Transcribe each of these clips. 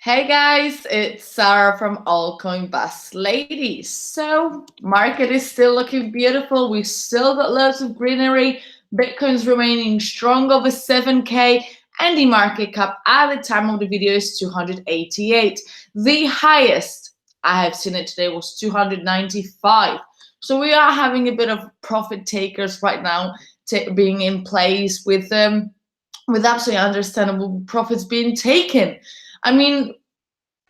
Hey guys, it's Sarah from Altcoin Bus Ladies. So, market is still looking beautiful. We've still got loads of greenery. Bitcoin's remaining strong over 7k, and the market cap at the time of the video is 288. The highest I have seen it today was 295. So we are having a bit of profit takers right now, being in place with absolutely understandable profits being taken. I mean,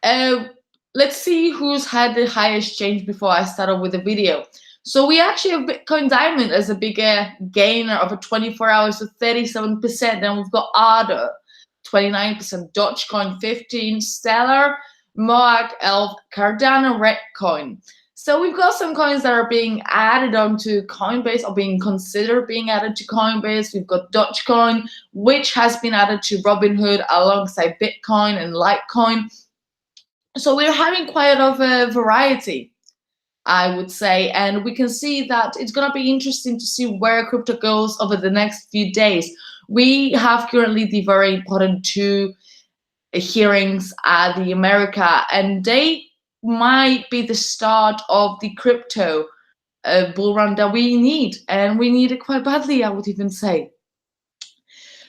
uh, let's see who's had the highest change before I started with the video. So we actually have Bitcoin Diamond as a bigger gainer of a 24 hours of 37%. Then we've got ADA, 29%, Dogecoin 15, Stellar, Moag, Elf, Cardano, Redcoin. So we've got some coins that are being added onto Coinbase or being considered being added to Coinbase. We've got Dogecoin, which has been added to Robinhood alongside Bitcoin and Litecoin. So we're having quite of a variety, I would say, and we can see that it's going to be interesting to see where crypto goes over the next few days. We have currently the very important two hearings at the America, and they might be the start of the crypto bull run that we need, and we need it quite badly, I would even say.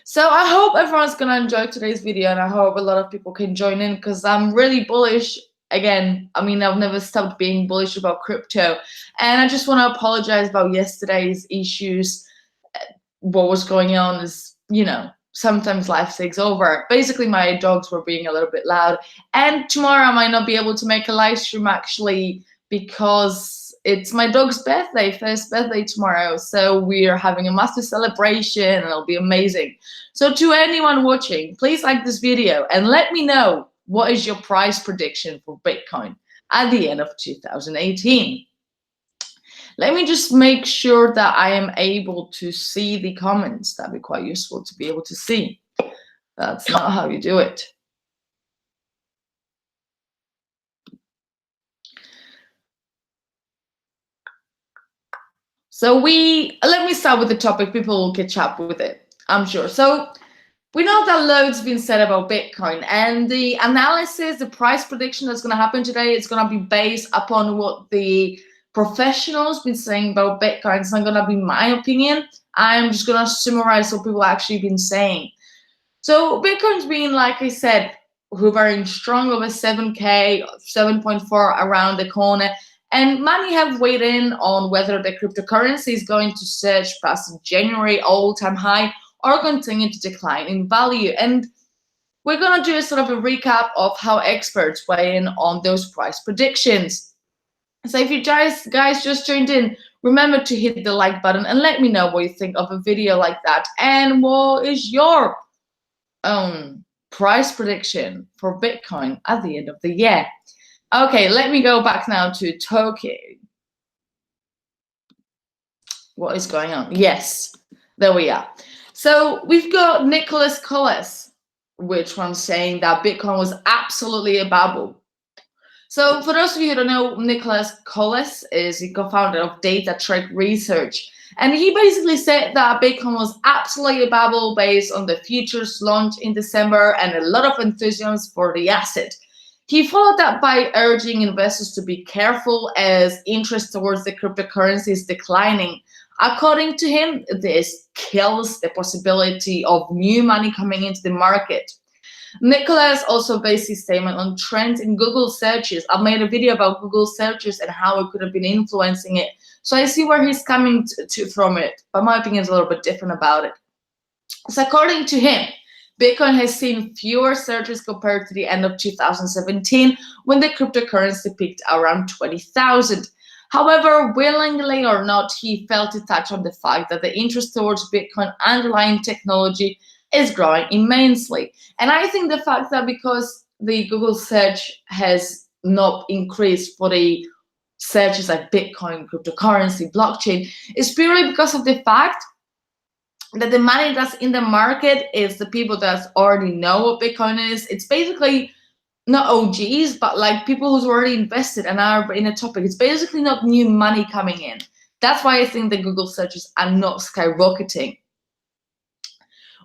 So I hope everyone's gonna enjoy today's video, and I hope a lot of people can join in because I'm really bullish. Again, I mean, I've never stopped being bullish about crypto, and I just want to apologize about yesterday's issues. What was going on is, sometimes life takes over. Basically, my dogs were being a little bit loud, and tomorrow I might not be able to make a live stream actually because it's my dog's birthday, first birthday tomorrow. So we are having a massive celebration and it'll be amazing. So to anyone watching, please like this video and let me know what is your price prediction for Bitcoin at the end of 2018. Let me just make sure that I am able to see the comments. That'd be quite useful to be able to see. That's not how you do it. So let me start with the topic. People will catch up with it, I'm sure. So we know that loads been said about Bitcoin, and the analysis, the price prediction that's going to happen today, it's going to be based upon what the professionals been saying about Bitcoin. It's not going to be my opinion. I'm just going to summarize what people actually been saying. So Bitcoin's been, like I said, hovering strong over 7K, 7.4 around the corner. And many have weighed in on whether the cryptocurrency is going to surge past January all-time high or continue to decline in value. And we're going to do a sort of a recap of how experts weigh in on those price predictions. So if you guys just joined in, remember to hit the like button and let me know what you think of a video like that. And what is your own price prediction for Bitcoin at the end of the year? Okay, let me go back now to Tokyo. What is going on? Yes, there we are. So we've got Nicholas Collis, which one's saying that Bitcoin was absolutely a bubble. So for those of you who don't know, Nicholas Collis is the co-founder of Data Trek Research. And he basically said that Bitcoin was absolutely a bubble based on the futures launch in December and a lot of enthusiasm for the asset. He followed that by urging investors to be careful as interest towards the cryptocurrency is declining. According to him, this kills the possibility of new money coming into the market. Nicholas also based his statement on trends in Google searches. I've made a video about Google searches and how it could have been influencing it. So I see where he's coming from it, but my opinion is a little bit different about it. So according to him, Bitcoin has seen fewer searches compared to the end of 2017 when the cryptocurrency peaked around 20,000. However, willingly or not, he failed to touch on the fact that the interest towards Bitcoin underlying technology is growing immensely. And I think the fact that because the Google search has not increased for the searches like Bitcoin, cryptocurrency, blockchain is purely because of the fact that the money that's in the market is the people that already know what Bitcoin is. It's basically not OGs, but like people who's already invested and are in a topic. It's basically not new money coming in. That's why I think the Google searches are not skyrocketing.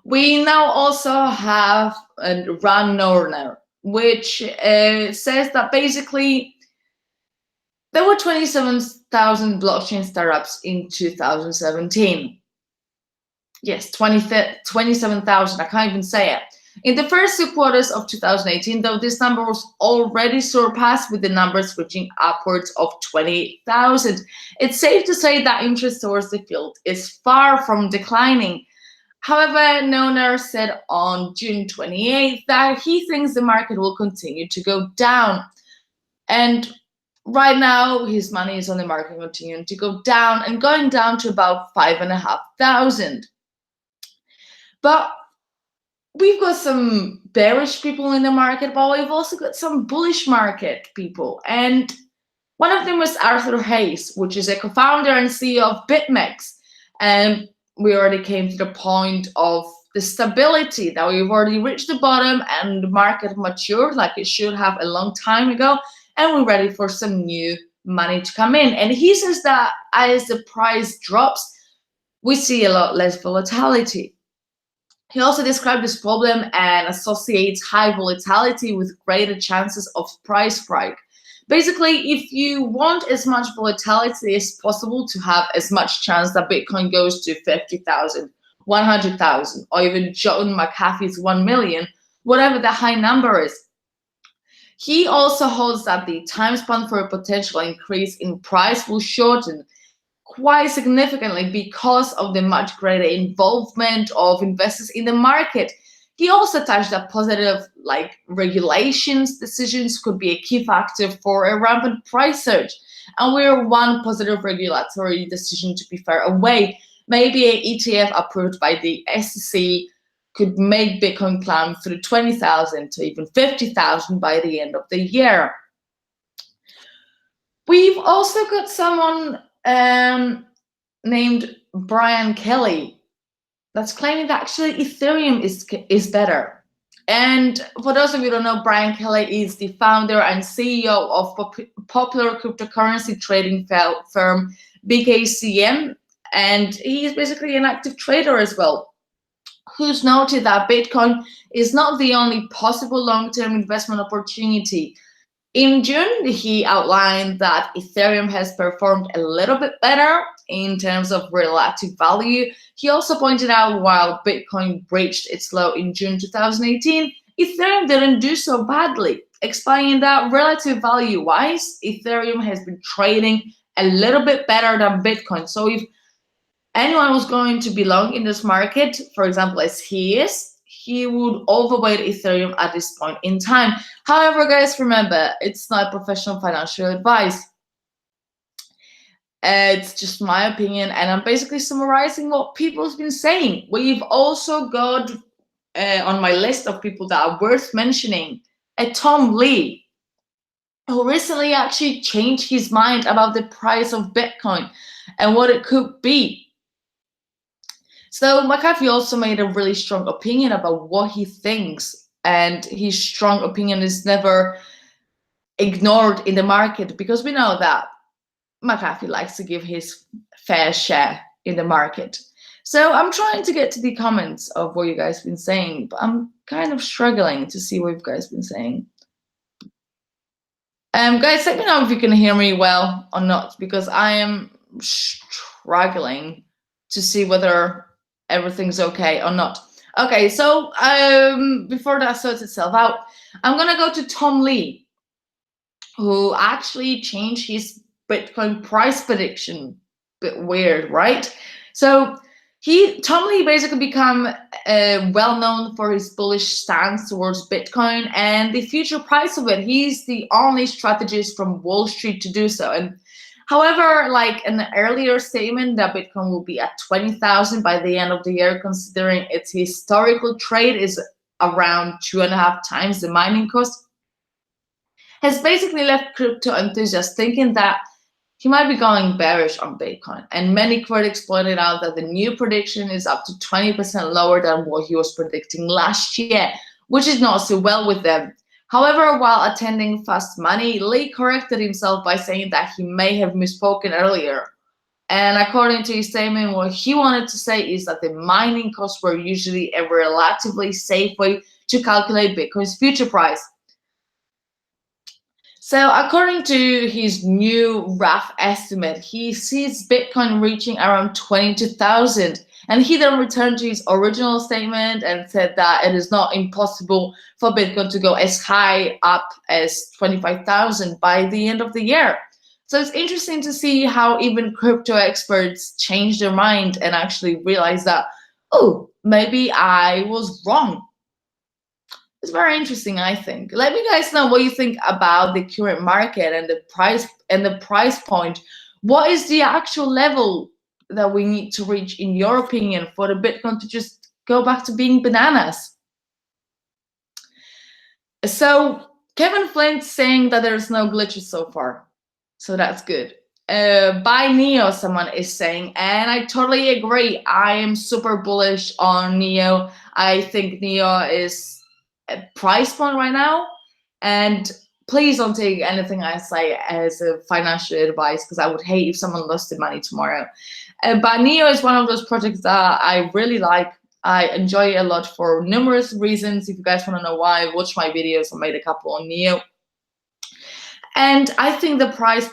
We now also have a Ran Norner. which says that basically there were 27,000 blockchain startups in 2017. Yes, 27,000, I can't even say it. In the first 2 quarters of 2018, though, this number was already surpassed, with the numbers reaching upwards of 20,000. It's safe to say that interest towards the field is far from declining. However, Noner said on June 28th that he thinks the market will continue to go down. And right now, his money is on the market continuing to go down and going down to about 5,500. But we've got some bearish people in the market, but we've also got some bullish market people. And one of them was Arthur Hayes, which is a co-founder and CEO of BitMEX. And we already came to the point of the stability, that we've already reached the bottom and the market matured like it should have a long time ago. And we're ready for some new money to come in. And he says that as the price drops, we see a lot less volatility. He also described this problem and associates high volatility with greater chances of price spike. Basically, if you want as much volatility as possible to have as much chance that Bitcoin goes to 50,000, 100,000, or even John McAfee's 1 million, whatever the high number is, he also holds that the time span for a potential increase in price will shorten quite significantly because of the much greater involvement of investors in the market. He also touched that positive regulations decisions could be a key factor for a rampant price surge. And we're one positive regulatory decision, to be fair, away. Maybe an ETF approved by the SEC could make Bitcoin climb through 20,000 to even 50,000 by the end of the year. We've also got someone named Brian Kelly that's claiming that actually Ethereum is better. And for those of you who don't know, Brian Kelly is the founder and CEO of popular cryptocurrency trading firm BKCM, and he is basically an active trader as well, who's noted that Bitcoin is not the only possible long-term investment opportunity. In June, he outlined that Ethereum has performed a little bit better in terms of relative value. He also pointed out while Bitcoin breached its low in June 2018, Ethereum didn't do so badly, explaining that relative value-wise, Ethereum has been trading a little bit better than Bitcoin. So if anyone was going to belong in this market, for example, as he is, he would overweight Ethereum at this point in time. However, guys, remember, it's not professional financial advice. It's just my opinion, and I'm basically summarizing what people have been saying. We've also got on my list of people that are worth mentioning, Tom Lee, who recently actually changed his mind about the price of Bitcoin and what it could be. So McAfee also made a really strong opinion about what he thinks, and his strong opinion is never ignored in the market, because we know that McAfee likes to give his fair share in the market. So I'm trying to get to the comments of what you guys have been saying, but I'm kind of struggling to see what you guys have been saying. Guys, let me know if you can hear me well or not, because I am struggling to see whether everything's okay or not. Okay, so before that sorts itself out, I'm gonna go to Tom Lee, who actually changed his Bitcoin price prediction. Bit weird, right? So Tom Lee basically become well known for his bullish stance towards Bitcoin and the future price of it. He's the only strategist from Wall Street to do so. And however, like an earlier statement that Bitcoin will be at 20,000 by the end of the year, considering its historical trade is around 2.5 times the mining cost, has basically left crypto enthusiasts thinking that he might be going bearish on Bitcoin. And many critics pointed out that the new prediction is up to 20% lower than what he was predicting last year, which is not so well with them. However, while attending Fast Money, Lee corrected himself by saying that he may have misspoken earlier. And according to his statement, what he wanted to say is that the mining costs were usually a relatively safe way to calculate Bitcoin's future price. So according to his new rough estimate, he sees Bitcoin reaching around 22,000. And he then returned to his original statement and said that it is not impossible for Bitcoin to go as high up as 25,000 by the end of the year. So it's interesting to see how even crypto experts change their mind and actually realize that, oh, maybe I was wrong. It's very interesting, I think. Let me guys know what you think about the current market and the price point. What is the actual level that we need to reach, in your opinion, for the Bitcoin to just go back to being bananas? So Kevin Flint saying that there's no glitches so far. So that's good. Buy Neo, someone is saying, and I totally agree. I am super bullish on Neo. I think Neo is a price point right now, and please don't take anything I say as a financial advice, because I would hate if someone lost their money tomorrow. But Neo is one of those projects that I really like. I enjoy it a lot for numerous reasons. If you guys want to know why, watch my videos. I made a couple on Neo. And I think the price,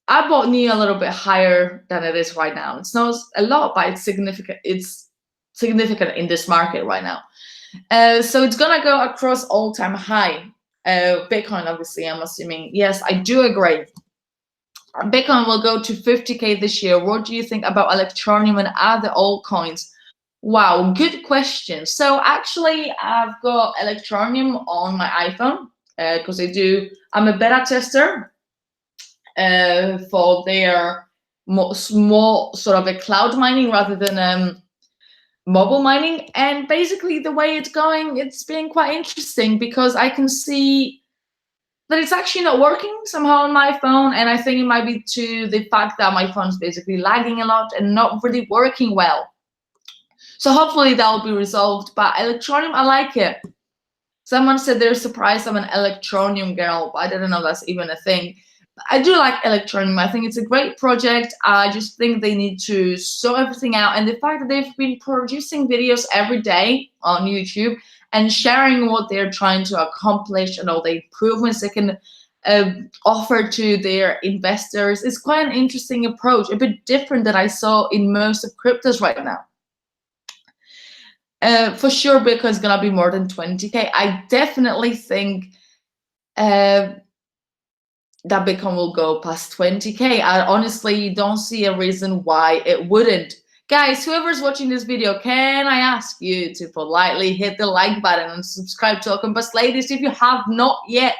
I bought Neo a little bit higher than it is right now. It's not a lot, but it's significant. It's significant in this market right now. So it's gonna go across all-time high. Bitcoin, obviously, I'm assuming. Yes, I do agree. Bitcoin will go to 50k this year. What do you think about Electroneum and other altcoins? Wow, good question. So actually, I've got Electroneum on my iPhone because I'm a beta tester for their small sort of a cloud mining rather than mobile mining. And basically the way it's going, it's been quite interesting because I can see that it's actually not working somehow on my phone. And I think it might be to the fact that my phone's basically lagging a lot and not really working well. So hopefully that will be resolved. But Electroneum, I like it. Someone said they're surprised I'm an Electroneum girl, but I didn't know that's even a thing. I do like Electroneum. I think it's a great project. I just think they need to sort everything out. And the fact that they've been producing videos every day on YouTube and sharing what they're trying to accomplish and all the improvements they can offer to their investors is quite an interesting approach, a bit different than I saw in most of cryptos right now. For sure, Bitcoin's gonna be more than 20k. I definitely think that Bitcoin will go past 20k. I honestly don't see a reason why it wouldn't. Guys, whoever's watching this video, can I ask you to politely hit the like button and subscribe to Altcoin Bus Ladies if you have not yet?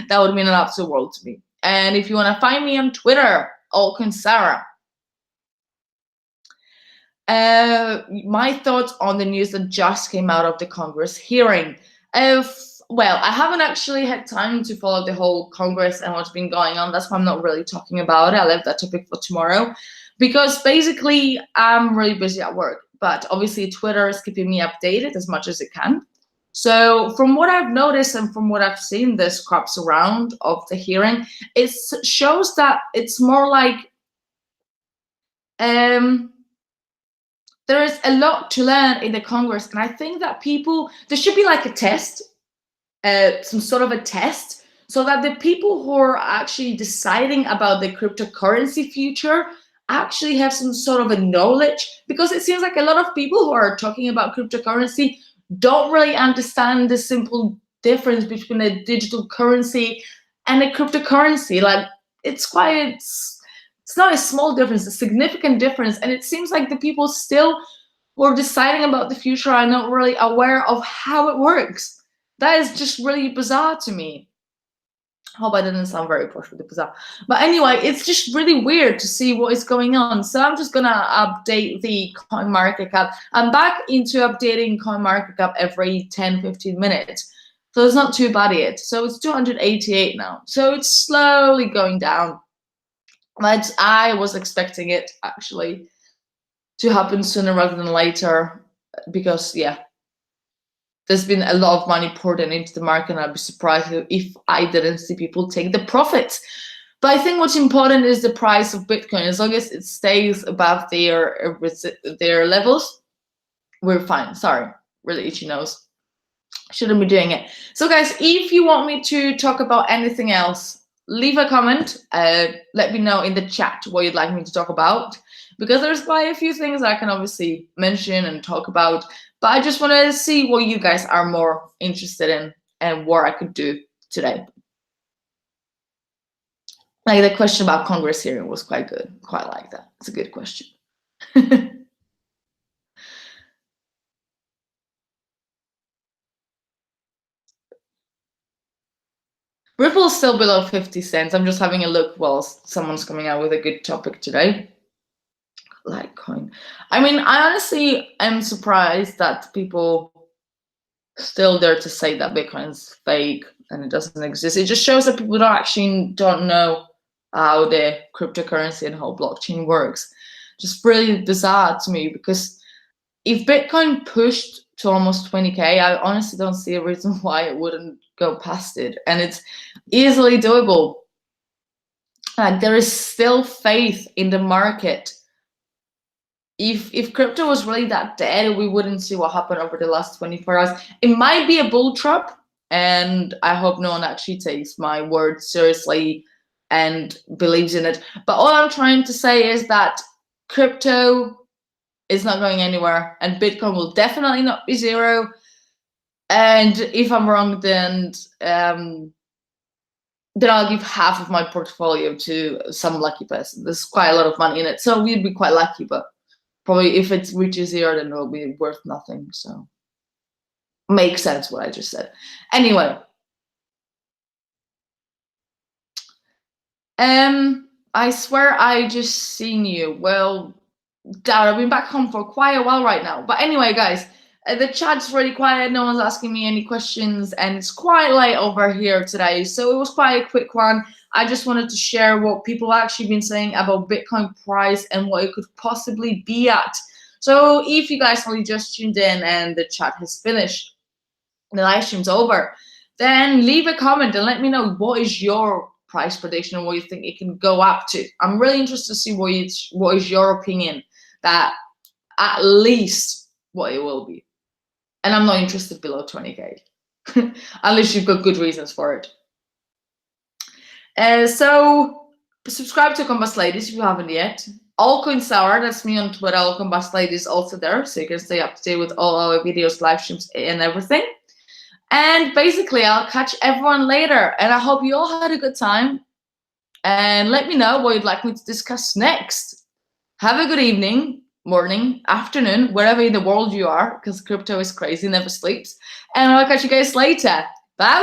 That would mean an absolute world to me. And if you want to find me on Twitter, Altcoin Sarah. My thoughts on the news that just came out of the Congress hearing. Well, I haven't actually had time to follow the whole Congress and what's been going on. That's why I'm not really talking about it. I left that topic for tomorrow because basically I'm really busy at work. But obviously Twitter is keeping me updated as much as it can. So from what I've noticed and from what I've seen the scraps around of the hearing, it shows that it's more like there is a lot to learn in the Congress, and I think that there should be like a test, some sort of a test, so that the people who are actually deciding about the cryptocurrency future actually have some sort of a knowledge, because it seems like a lot of people who are talking about cryptocurrency don't really understand the simple difference between a digital currency and a cryptocurrency. Like it's not a small difference, a significant difference. And it seems like the people still who are deciding about the future are not really aware of how it works. That is just really bizarre to me. I hope I didn't sound very posh with the bizarre. But anyway, it's just really weird to see what is going on. So I'm just going to update the CoinMarketCap. I'm back into updating CoinMarketCap every 10-15 minutes. So it's not too bad yet. So it's 288 now. So it's slowly going down. But I was expecting it actually to happen sooner rather than later, because yeah, there's been a lot of money poured into the market, and I'd be surprised if I didn't see people take the profits. But I think what's important is the price of Bitcoin. As long as it stays above their levels, we're fine. Sorry, really itchy nose. Shouldn't be doing it. So guys, if you want me to talk about anything else, leave a comment. Let me know in the chat what you'd like me to talk about, because there's quite a few things I can obviously mention and talk about, but I just want to see what you guys are more interested in and what I could do today. Like the question about Congress hearing was quite good. Quite like that. It's a good question. Ripple's still below 50 cents. I'm just having a look while someone's coming out with a good topic today. Litecoin. I mean, I honestly am surprised that people still dare to say that Bitcoin's fake and it doesn't exist. It just shows that people don't know how the cryptocurrency and whole blockchain works. Just really bizarre to me, because if Bitcoin pushed to almost 20k, I honestly don't see a reason why it wouldn't go past it, and it's easily doable. Like, there is still faith in the market. If crypto was really that dead, we wouldn't see what happened over the last 24 hours. It might be a bull trap, and I hope no one actually takes my word seriously and believes in it. But all I'm trying to say is that crypto is not going anywhere, and Bitcoin will definitely not be zero. And if I'm wrong, then I'll give half of my portfolio to some lucky person. There's quite a lot of money in it, so we'd be quite lucky, but probably if it reaches zero, then it'll be worth nothing. So makes sense what I just said. Anyway, I swear I just seen you. Well, Dad, I've been back home for quite a while right now. But anyway, guys, the chat's really quiet. No one's asking me any questions, and it's quite late over here today. So it was quite a quick one. I just wanted to share what people have actually been saying about Bitcoin price and what it could possibly be at. So if you guys only just tuned in and the chat has finished, the live stream's over, then leave a comment and let me know what is your price prediction and what you think it can go up to. I'm really interested to see what is your opinion, that at least what it will be. And I'm not interested below 20k, unless you've got good reasons for it. So subscribe to Combust Ladies if you haven't yet. Altcoin Sour, that's me on Twitter. Combust Ladies also there, so you can stay up to date with all our videos, live streams, and everything. And basically, I'll catch everyone later. And I hope you all had a good time. And let me know what you'd like me to discuss next. Have a good evening, morning, afternoon, wherever in the world you are, because crypto is crazy, never sleeps. And I'll catch you guys later. Bye-bye.